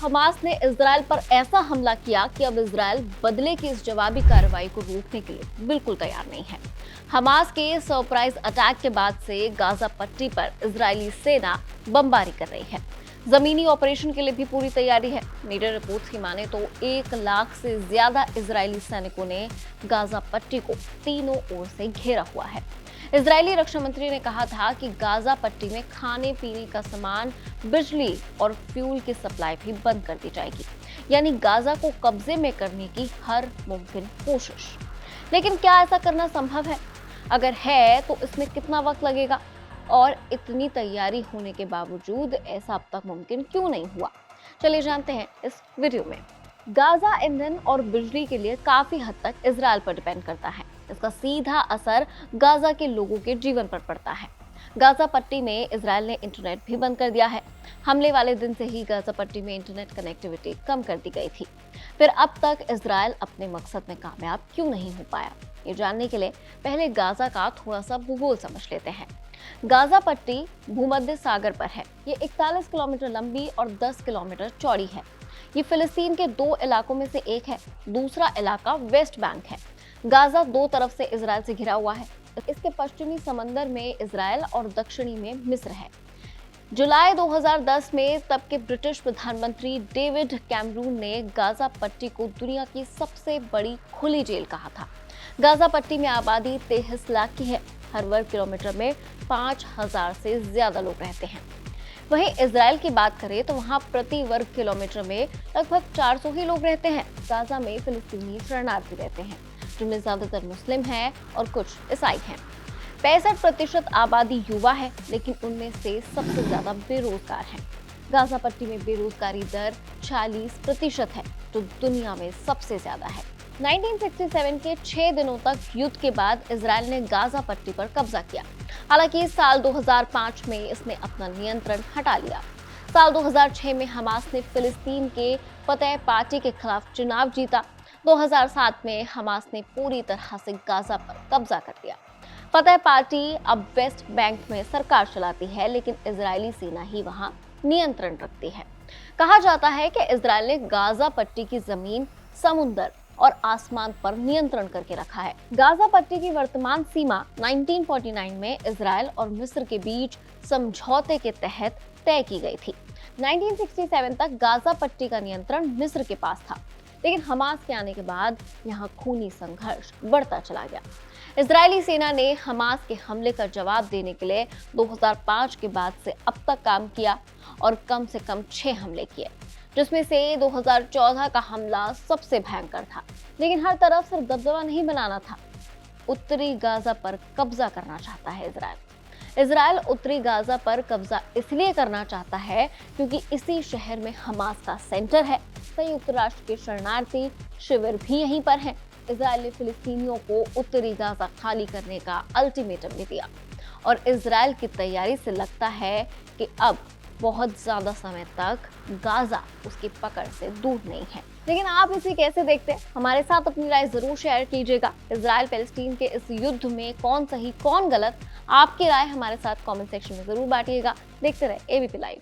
Hamas ने Israel पर ऐसा हमला किया कि अब इजराइल बदले की इस जवाबी कार्रवाई को रोकने के लिए बिल्कुल तैयार नहीं है। हमास के सरप्राइज अटैक के बाद से गाजा पट्टी पर इजरायली सेना बमबारी कर रही है। जमीनी ऑपरेशन के लिए भी पूरी तैयारी है। मीडिया रिपोर्ट्स की माने तो 1 लाख से ज्यादा इजरायली सैनिकों ने गाजा पट्टी को तीनों ओर से घेरा हुआ है। इजरायली रक्षा मंत्री ने कहा था कि गाजा पट्टी में खाने पीने का सामान, बिजली और फ्यूल की सप्लाई भी बंद कर दी जाएगी, यानी गाजा को कब्जे में करने की हर मुमकिन कोशिश। लेकिन क्या ऐसा करना संभव है? अगर है तो इसमें कितना वक्त लगेगा और इतनी तैयारी होने के बावजूद ऐसा अब तक मुमकिन क्यों नहीं हुआ? चलिए जानते हैं इस वीडियो में। गाजा ईंधन और बिजली के लिए काफी हद तक इजराइल पर डिपेंड करता है। इसका सीधा असर गाजा के लोगों के जीवन पर पड़ता है। गाजा पट्टी में इजराइल ने इंटरनेट भी बंद कर दिया है। हमले वाले दिन से ही गाजा पट्टी में इंटरनेट कनेक्टिविटी कम कर दी गई थी। फिर अब तक इजराइल अपने मकसद में कामयाब क्यों नहीं हो पाया? ये जानने के लिए पहले गाजा का थोड़ा सा भूगोल समझ लेते हैं। गाजा पट्टी भूमध्य सागर पर है। ये 41 किलोमीटर लंबी और 10 किलोमीटर चौड़ी है। ये फिलिस्तीन के 2 इलाकों में से एक है। दूसरा इलाका वेस्ट बैंक है। गाजा 2 तरफ से इजराइल से घिरा हुआ है। इसके पश्चिमी समंदर में इजराइल और दक्षिणी में मिस्र है। जुलाई 2010 में तब के ब्रिटिश प्रधानमंत्री डेविड कैमरून ने गाजा पट्टी को दुनिया की सबसे बड़ी खुली जेल कहा था। गाजा पट्टी में आबादी 23 लाख की है। हर वर्ग किलोमीटर में 5000 से ज्यादा लोग रहते हैं। वहीं इजराइल की बात करें तो वहां प्रति वर्ग किलोमीटर में लगभग 400 ही लोग रहते हैं। गाजा में फिलिस्तीनी शरणार्थी रहते हैं, जिनमें ज्यादातर मुस्लिम हैं और कुछ ईसाई हैं। 65% आबादी युवा है, लेकिन उनमें से सबसे ज्यादा बेरोजगार हैं। गाजा पट्टी में बेरोजगारी दर 40% है, जो दुनिया में सबसे ज्यादा है। 1967 के 6 दिनों तक युद्ध के बाद इजराइल ने गाजा पट्टी पर कब्जा किया। हालांकि साल 2005 में इसने अपना नियंत्रण हटा लिया। साल 2006 में हमास ने फिलिस्तीन के फतह पार्टी के खिलाफ चुनाव जीता। 2007 में हमास ने पूरी तरह से गाजा पर कब्जा कर लिया। फतह पार्टी अब वेस्ट बैंक में सरकार चलाती है, लेकिन इजरायली सेना ही वहां नियंत्रण रखती है। कहा जाता है कि इजराइल ने गाजा पट्टी की जमीन, समुद्र और आसमान पर नियंत्रण करके रखा है। गाजा पट्टी की वर्तमान सीमा 1949 में इजराइल और मिस्र के बीच समझौते के तहत तय की गई थी। 1967 तक गाजा पट्टी का नियंत्रण मिस्र के पास था, लेकिन हमास के आने के बाद यहाँ खूनी संघर्ष बढ़ता चला गया। इजरायली सेना ने हमास के हमले का जवाब देने के लिए 2005 के बाद से अब तक काम किया और कम से कम 6 हमले किए, जिसमें से 2014 का हमला सबसे भयंकर था। लेकिन हर तरफ सिर्फ दबदबा नहीं बनाना था। उत्तरी गाजा पर कब्जा करना चाहता है इजराइल उत्तरी गाजा पर कब्जा इसलिए करना चाहता है क्योंकि इसी शहर में हमास का सेंटर है। संयुक्त राष्ट्र के शरणार्थी शिविर भी यहीं पर हैं। इजराइल ने फिलिस्तीनियों को उत्तरी गाजा खाली करने का अल्टीमेटम भी दिया और इजराइल की तैयारी से लगता है कि अब बहुत ज्यादा समय तक गाजा उसकी पकड़ से दूर नहीं है। लेकिन आप इसे कैसे देखते हैं? हमारे साथ अपनी राय जरूर शेयर कीजिएगा। इजराइल पैलेस्टीन के इस युद्ध में कौन सही कौन गलत, आपकी राय हमारे साथ कमेंट सेक्शन में जरूर बांटिएगा। देखते रहे एबीपी लाइव।